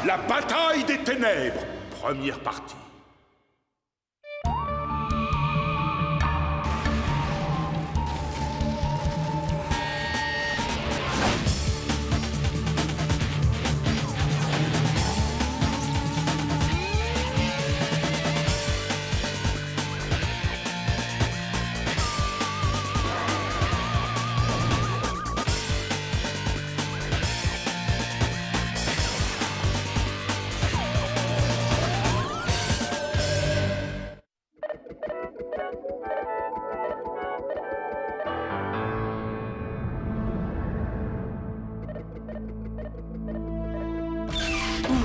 La bataille des ténèbres, première partie.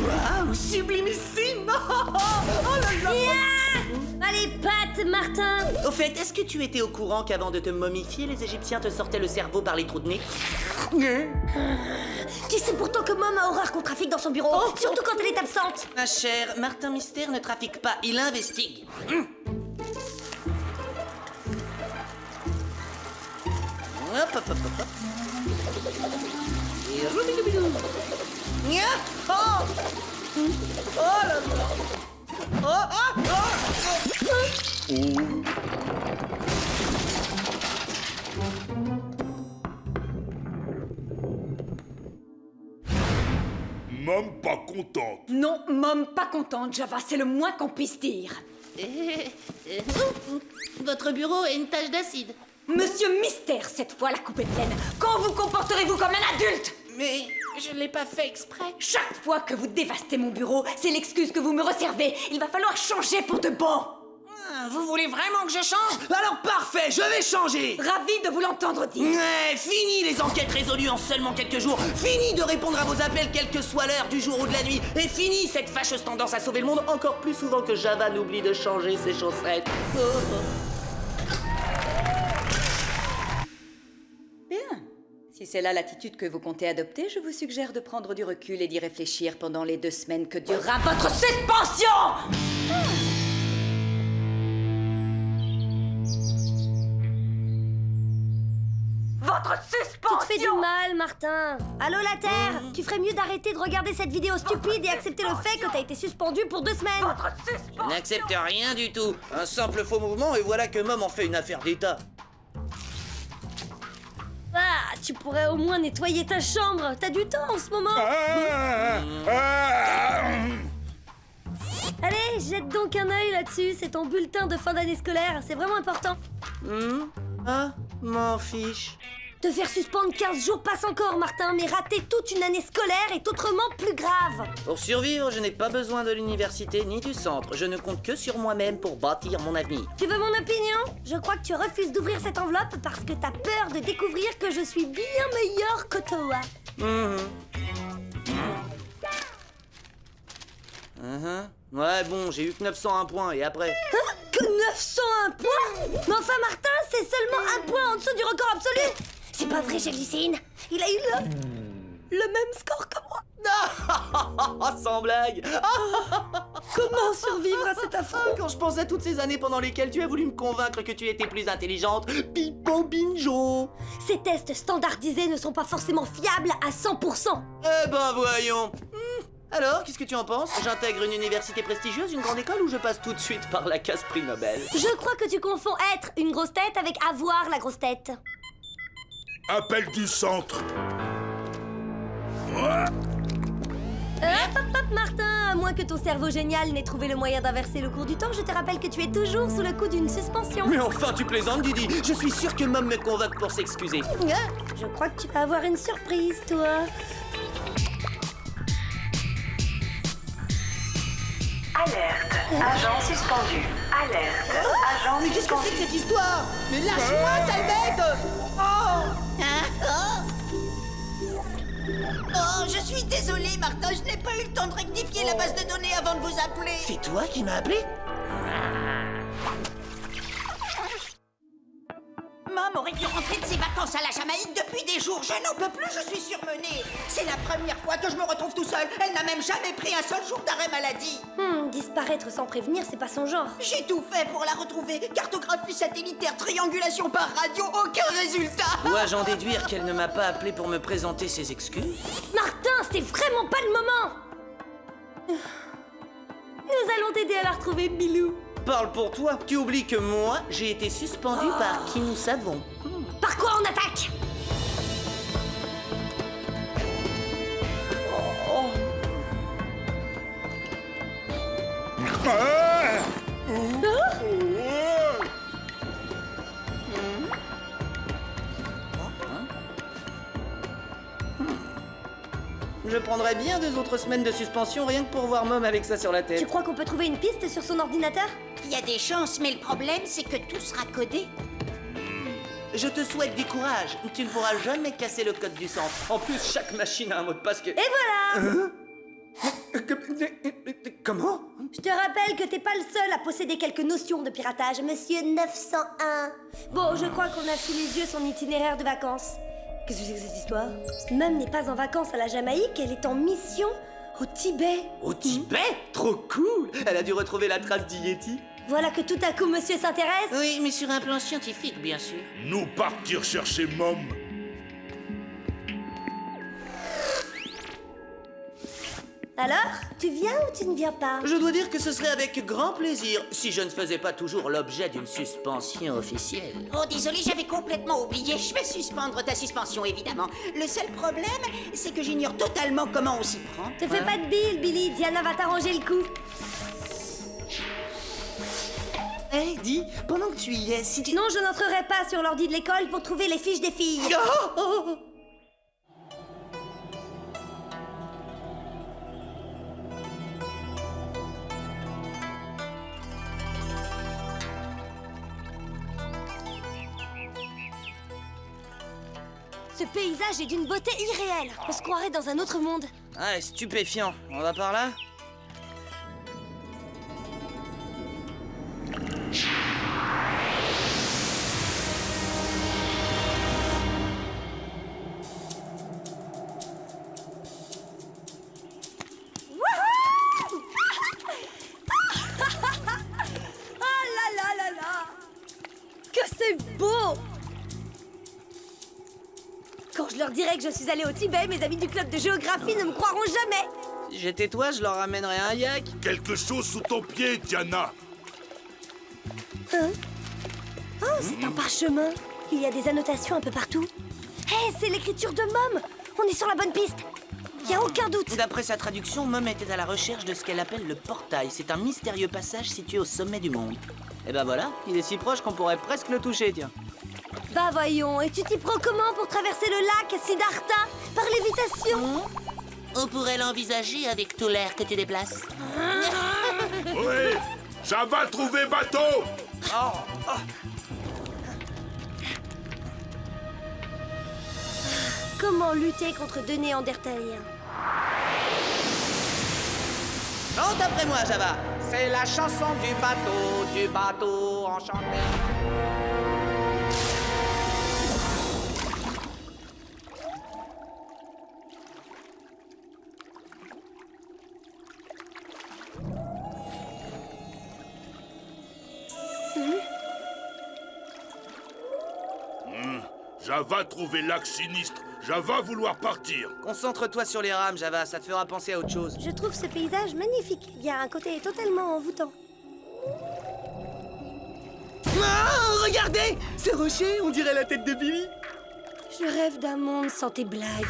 Waouh, sublimissime. Oh là là. Allez, patte, Martin! Au fait, est-ce que tu étais au courant qu'avant de te momifier, les Égyptiens te sortaient le cerveau par les trous de nez? Tu sais pourtant que Mom a horreur qu'on trafique dans son bureau, surtout quand elle est absente! Ma chère, Martin Mystère ne trafique pas, il investigue. Hop, hop, hop, hop, hop. Et roubidoubidou. Nya. Oh. Oh là là. Oh, oh, oh. Mom pas contente. Non, Mom, pas contente, Java, c'est le moins qu'on puisse dire. Votre bureau a une tache d'acide. Monsieur Mystère, cette fois la coupe est pleine. Quand vous comporterez-vous comme un adulte? Mais je l'ai pas fait exprès. Chaque fois que vous dévastez mon bureau, c'est l'excuse que vous me resservez. Il va falloir changer pour de bon. Vous voulez vraiment que je change? Alors parfait, je vais changer. Ravi de vous l'entendre dire. Ouais, fini les enquêtes résolues en seulement quelques jours. Fini de répondre à vos appels quelle que soit l'heure du jour ou de la nuit. Et fini cette fâcheuse tendance à sauver le monde encore plus souvent que Java n'oublie de changer ses chaussettes. Oh, oh. Bien. Si c'est là l'attitude que vous comptez adopter, je vous suggère de prendre du recul et d'y réfléchir pendant les 2 semaines que durera votre suspension. Votre suspension. Tu te fais du mal, Martin! Allô, la Terre! Tu ferais mieux d'arrêter de regarder cette vidéo stupide et accepter le fait que t'as été suspendu pour 2 semaines! Votre suspension. Je n'accepte rien du tout. Un simple faux mouvement et voilà que Mom en fait une affaire d'État. Ah, tu pourrais au moins nettoyer ta chambre! T'as du temps en ce moment! Allez, jette donc un œil là-dessus, c'est ton bulletin de fin d'année scolaire, c'est vraiment important! Ah, m'en fiche. Te faire suspendre 15 jours passe encore, Martin, mais rater toute une année scolaire est autrement plus grave! Pour survivre, je n'ai pas besoin de l'université ni du centre. Je ne compte que sur moi-même pour bâtir mon avenir. Tu veux mon opinion? Je crois que tu refuses d'ouvrir cette enveloppe parce que t'as peur de découvrir que je suis bien meilleure que toi. Ouais, bon, j'ai eu que 901 points et après... Que 901 points? Mais enfin, Martin, c'est seulement un point en dessous du record absolu! C'est pas vrai, Gélicine. Il a eu le même score que moi. Sans blague. Comment survivre à cet affront? Quand je pense à toutes ces années pendant lesquelles tu as voulu me convaincre que tu étais plus intelligente, Pipo Binjo. Ces tests standardisés ne sont pas forcément fiables à 100%. Eh ben voyons. Alors, qu'est-ce que tu en penses? J'intègre une université prestigieuse, une grande école ou je passe tout de suite par la case prix Nobel? Je crois que tu confonds être une grosse tête avec avoir la grosse tête. Appel du centre. Hop, Martin, à moins que ton cerveau génial n'ait trouvé le moyen d'inverser le cours du temps, je te rappelle que tu es toujours sous le coup d'une suspension. Mais enfin, tu plaisantes, Didi. Je suis sûr que Mom me convoque pour s'excuser. Je crois que tu vas avoir une surprise, toi. Alerte, agent suspendu. Alerte, agent Mais qu'est-ce que c'est que cette histoire? Mais lâche-moi, sale bête! Oh, je suis désolé, Martin, je n'ai pas eu le temps de rectifier la base de données avant de vous appeler. C'est toi qui m'as appelé? Mom aurait dû rentrer de ses vacances à la Jamaïque depuis des jours. Je n'en peux plus, je suis surmenée. C'est la première fois que je me retrouve tout seul. Elle n'a même jamais pris un seul jour d'arrêt maladie. Disparaître sans prévenir, c'est pas son genre. J'ai tout fait pour la retrouver. Cartographie satellitaire, triangulation par radio, aucun résultat. Dois-je en déduire qu'elle ne m'a pas appelé pour me présenter ses excuses? Martin, c'était vraiment pas le moment! Nous allons t'aider à la retrouver, Bilou. Parle pour toi. Tu oublies que moi, j'ai été suspendu par qui nous savons. Par quoi on attaque? Je prendrais bien 2 autres semaines de suspension rien que pour voir Mom avec ça sur la tête. Tu crois qu'on peut trouver une piste sur son ordinateur? Il y a des chances, mais le problème, c'est que tout sera codé. Je te souhaite du courage. Tu ne pourras jamais casser le code du centre. En plus, chaque machine a un mot de passe que... Et voilà! Comment? Je te rappelle que t'es pas le seul à posséder quelques notions de piratage, monsieur 901. Bon, je crois qu'on a sous les yeux son itinéraire de vacances. Qu'est-ce que c'est que cette histoire? Mum n'est pas en vacances à la Jamaïque, elle est en mission au Tibet. Au Tibet? Trop cool! Elle a dû retrouver la trace d'Yeti. Voilà que tout à coup monsieur s'intéresse. Oui, mais sur un plan scientifique, bien sûr. Nous partir chercher Mom. Alors, tu viens ou tu ne viens pas? Je dois dire que ce serait avec grand plaisir si je ne faisais pas toujours l'objet d'une suspension officielle. Oh, désolé, j'avais complètement oublié. Je vais suspendre ta suspension, évidemment. Le seul problème, c'est que j'ignore totalement comment on s'y prend. Te fais pas de bile, Billy. Diana va t'arranger le coup. Hé, dis, pendant que tu y es, si tu... Non, je n'entrerai pas sur l'ordi de l'école pour trouver les fiches des filles. Oh. Ce paysage est d'une beauté irréelle. On se croirait dans un autre monde. Ah, stupéfiant. On va par là? Ah là là là là! Que c'est beau! Quand je leur dirai que je suis allée au Tibet, mes amis du club de géographie ne me croiront jamais. Si j'étais toi, je leur ramènerais un yak. Quelque chose sous ton pied, Diana. Hein? Oh, c'est un parchemin. Il y a des annotations un peu partout. Hé, c'est l'écriture de Mom. On est sur la bonne piste. Il y a aucun doute. D'après sa traduction, Mom était à la recherche de ce qu'elle appelle le portail. C'est un mystérieux passage situé au sommet du monde. Et ben voilà, il est si proche qu'on pourrait presque le toucher, tiens. Bah voyons, et tu t'y prends comment pour traverser le lac, Siddhartha? Par lévitation? On pourrait l'envisager avec tout l'air que tu déplaces. Oui, ça va trouver bateau. Comment lutter contre 2 néandertaliens? Chante après moi, Java. C'est la chanson du bateau enchanté. Java trouver l'axe sinistre. Java vouloir partir. Concentre-toi sur les rames, Java, ça te fera penser à autre chose. Je trouve ce paysage magnifique. Il y a un côté totalement envoûtant. Ah, regardez! Ces rochers, on dirait la tête de Billy. Je rêve d'un monde sans tes blagues.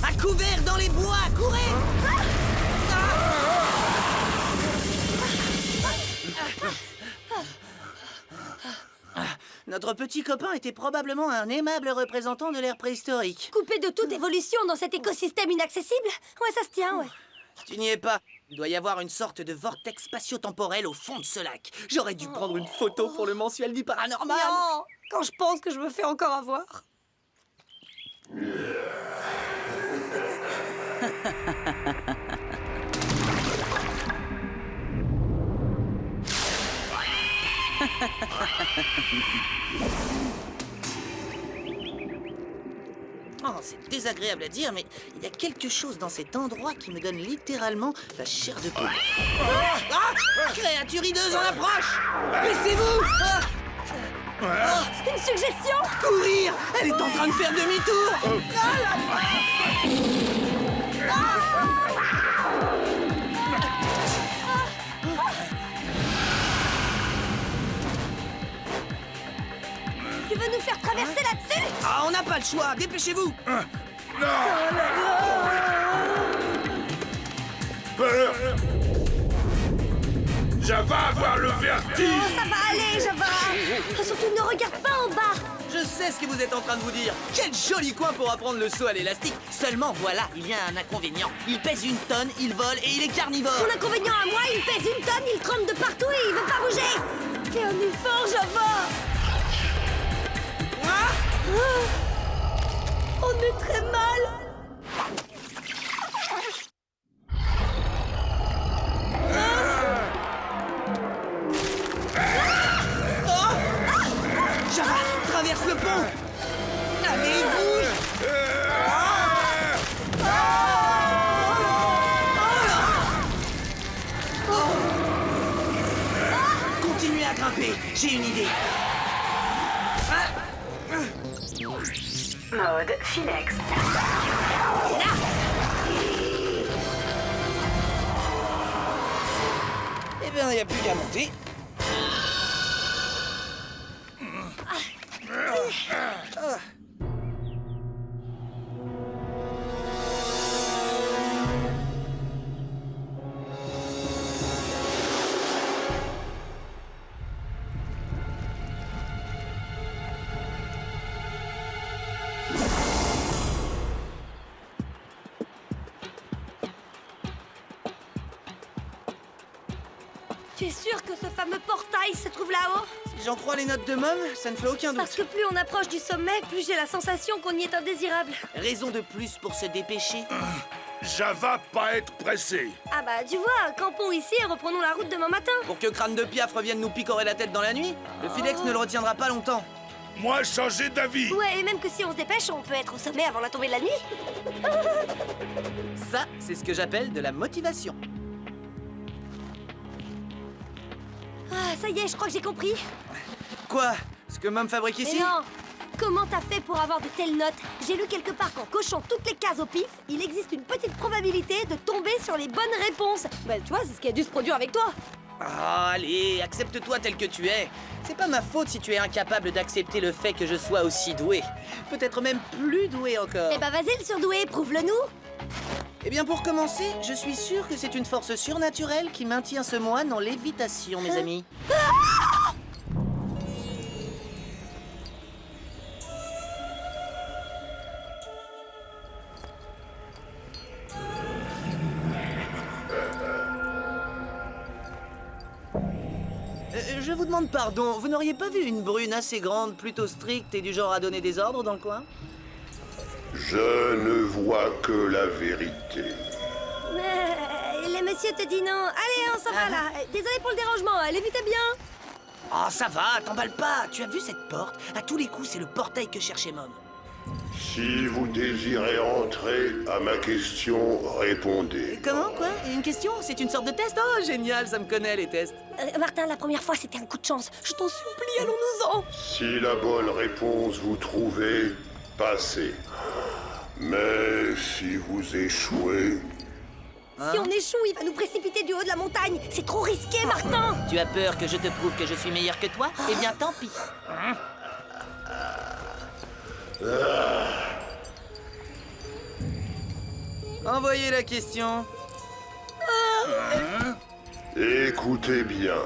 À couvert dans les bois, courez! Notre petit copain était probablement un aimable représentant de l'ère préhistorique. Coupé de toute évolution dans cet écosystème inaccessible? Ouais, ça se tient, ouais. Tu n'y es pas. Il doit y avoir une sorte de vortex spatio-temporel au fond de ce lac. J'aurais dû prendre une photo pour le mensuel du paranormal. Non, quand je pense que je me fais encore avoir. c'est désagréable à dire, mais il y a quelque chose dans cet endroit qui me donne littéralement la chair de poule. Créature hideuse en approche! Baissez-vous! Une suggestion? Courir! Elle est en train de faire demi-tour! Tu veux nous faire traverser là-dessus? Ah, on n'a pas le choix! Dépêchez-vous! Java va avoir le vertige. Oh, ça va aller, Java. Surtout ne regarde pas en bas. Je sais ce que vous êtes en train de vous dire. Quel joli coin pour apprendre le saut à l'élastique. Seulement voilà, il y a un inconvénient. Il pèse 1 tonne, il vole et il est carnivore. Mon inconvénient à moi, il pèse 1 tonne, il trempe de partout et il veut pas bouger. Fais un effort, Java. On est très mal. Java, traverse le pont. Allez, bouge. Continuez à grimper, j'ai une idée. Mode Phoenix. Eh bien, il n'y a plus qu'à monter. Tu es sûr que ce fameux portail se trouve là-haut? Si j'en crois les notes de Mom, ça ne fait aucun Parce doute. que plus on approche du sommet, plus j'ai la sensation qu'on y est indésirable. Raison de plus pour se dépêcher. Java pas être pressé. Ah bah, tu vois, campons ici et reprenons la route demain matin. Pour que Crâne de Piaf revienne nous picorer la tête dans la nuit, le Philex ne le retiendra pas longtemps. Moi, changer d'avis. Ouais, et même que si on se dépêche, on peut être au sommet avant la tombée de la nuit. Ça, c'est ce que j'appelle de la motivation. Ah, ça y est, je crois que j'ai compris. Quoi? Ce que Mom fabrique Mais ici? non! Comment t'as fait pour avoir de telles notes? J'ai lu quelque part qu'en cochant toutes les cases au pif, il existe une petite probabilité de tomber sur les bonnes réponses. Bah, tu vois, c'est ce qui a dû se produire avec toi. Ah, allez, accepte-toi tel que tu es. C'est pas ma faute si tu es incapable d'accepter le fait que je sois aussi doué. Peut-être même plus doué encore. Eh bah, vas-y, le surdoué, prouve-le-nous. Eh bien, pour commencer, je suis sûr que c'est une force surnaturelle qui maintient ce moine en lévitation, mes amis. Je vous demande pardon, vous n'auriez pas vu une brune assez grande, plutôt stricte et du genre à donner des ordres dans le coin? Je ne vois que la vérité. Le monsieur te dit non. Allez, on s'en va là. Désolé pour le dérangement, allez vite et bien. Oh, ça va, t'emballe pas. Tu as vu cette porte? À tous les coups, c'est le portail que cherchait Mom. Si vous désirez entrer à ma question, répondez. Comment, quoi? Une question? C'est une sorte de test? Oh, génial, ça me connaît, les tests. Martin, la première fois, c'était un coup de chance. Je t'en supplie, allons-nous-en. Si la bonne réponse vous trouvez, passez. Mais si vous échouez, Si on échoue, il va nous précipiter du haut de la montagne. C'est trop risqué, Martin. Tu as peur que je te prouve que je suis meilleur que toi? Eh bien, tant pis. Envoyez la question. écoutez bien.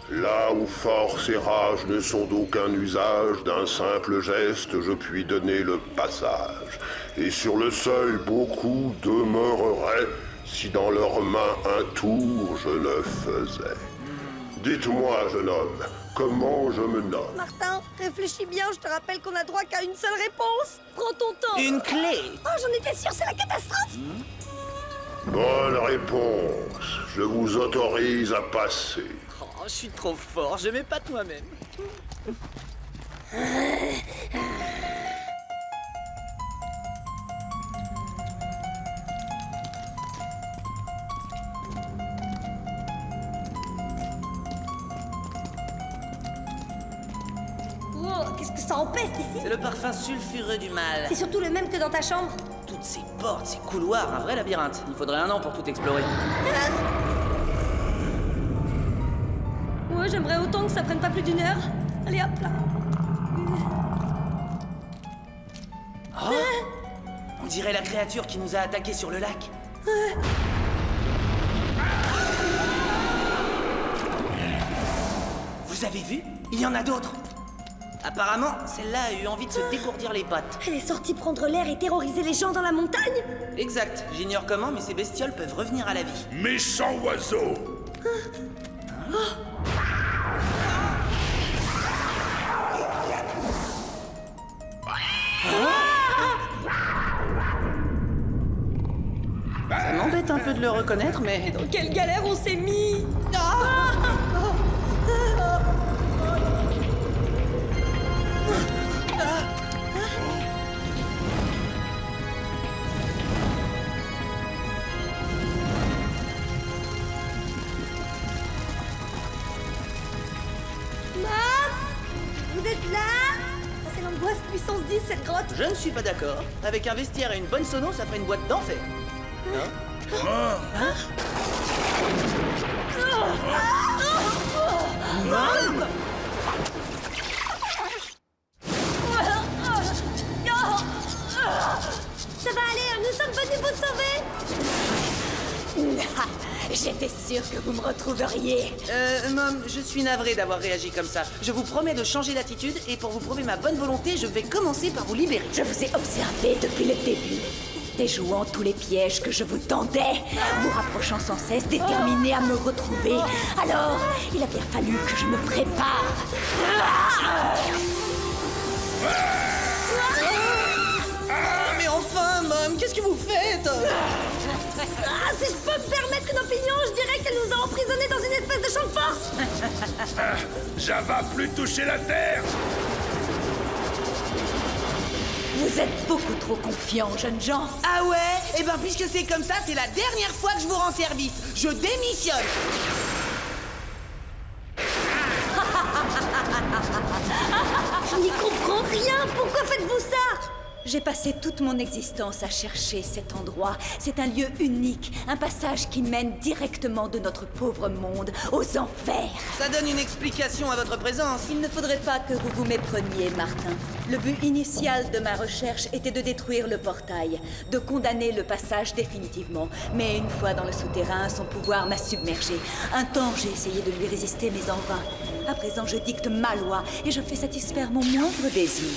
Là où force et rage ne sont d'aucun usage, d'un simple geste, je puis donner le passage. Et sur le seuil, beaucoup demeureraient si dans leurs mains un tour je le faisais. Dites-moi, jeune homme, comment je me nomme? Martin, réfléchis bien, je te rappelle qu'on a droit qu'à une seule réponse. Prends ton temps. Une clé. Oh, j'en étais sûre, c'est la catastrophe. Bonne réponse. Je vous autorise à passer. Oh, je suis trop fort, je m'épate moi-même. qu'est-ce que ça empeste ici? C'est le parfum sulfureux du mal. C'est surtout le même que dans ta chambre. Toutes ces portes, ces couloirs, un vrai labyrinthe. Il faudrait un an pour tout explorer. Ouais, j'aimerais autant que ça prenne pas plus d'une heure. Allez hop là. On dirait la créature qui nous a attaqués sur le lac. Vous avez vu? Il y en a d'autres. Apparemment, celle-là a eu envie de se dégourdir les pattes. Elle est sortie prendre l'air et terroriser les gens dans la montagne. Exact. J'ignore comment, mais ces bestioles peuvent revenir à la vie. Méchant oiseau. Ça m'embête un peu de le reconnaître, mais... Dans quelle galère on s'est mis. Vous êtes là? C'est l'angoisse puissance 10 cette grotte. Je ne suis pas d'accord. Avec un vestiaire et une bonne sono, ça ferait une boîte d'enfer. Ça va aller, nous sommes venus vous sauver. J'étais sûre que vous me retrouveriez. Mom, je suis navré d'avoir réagi comme ça. Je vous promets de changer d'attitude et pour vous prouver ma bonne volonté, je vais commencer par vous libérer. Je vous ai observé depuis le début, déjouant tous les pièges que je vous tendais, vous rapprochant sans cesse, déterminé à me retrouver. Alors, il a bien fallu que je me prépare. Mais enfin, Mom, qu'est-ce que vous faites? Si je peux me permettre une opinion, je dirais qu'elle nous a emprisonnés dans une espèce de champ de force. Java plus toucher la terre. Vous êtes beaucoup trop confiants, jeunes gens. Ah ouais? Eh ben, puisque c'est comme ça, c'est la dernière fois que je vous rends service. Je démissionne. Je n'y comprends rien. Pourquoi faites-vous ça? J'ai passé toute mon existence à chercher cet endroit. C'est un lieu unique, un passage qui mène directement de notre pauvre monde aux enfers. Ça donne une explication à votre présence. Il ne faudrait pas que vous vous mépreniez, Martin. Le but initial de ma recherche était de détruire le portail, de condamner le passage définitivement. Mais une fois dans le souterrain, son pouvoir m'a submergé. Un temps, j'ai essayé de lui résister, mais en vain. À présent, je dicte ma loi et je fais satisfaire mon moindre désir.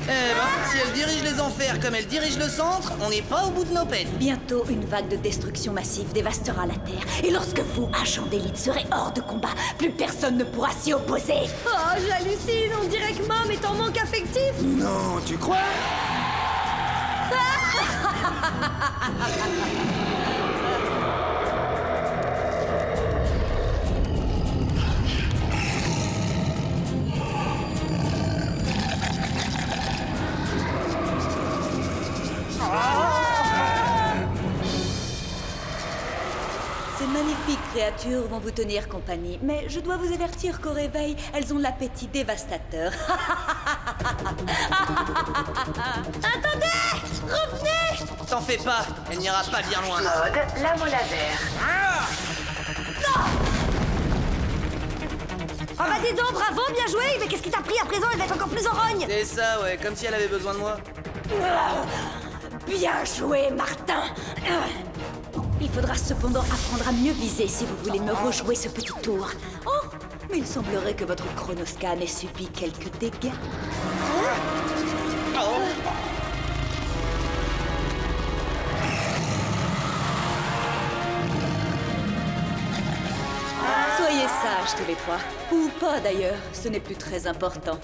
Eh ben, si elle dirige les enfers comme elle dirige le centre, on n'est pas au bout de nos peines. Bientôt, une vague de destruction massive dévastera la Terre. Et lorsque vous, agents d'élite, serez hors de combat, plus personne ne pourra s'y opposer. Oh, j'hallucine. On dirait que Mom est en manque affectif. Non, tu crois? Ces magnifiques créatures vont vous tenir compagnie, mais je dois vous avertir qu'au réveil, elles ont l'appétit dévastateur. Attendez! Revenez! T'en fais pas, elle n'ira pas bien loin. Mode lamo laser. Oh bah dis donc, bravo, bien joué. Mais qu'est-ce qui t'a pris à présent? Elle va être encore plus en rogne. C'est ça, ouais, comme si elle avait besoin de moi. Bien joué, Martin. Il faudra cependant apprendre à mieux viser si vous voulez me rejouer ce petit tour. Oh, mais il semblerait que votre chronoscan ait subi quelques dégâts. Soyez sages tous les trois. Ou pas d'ailleurs, ce n'est plus très important.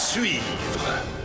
suivre.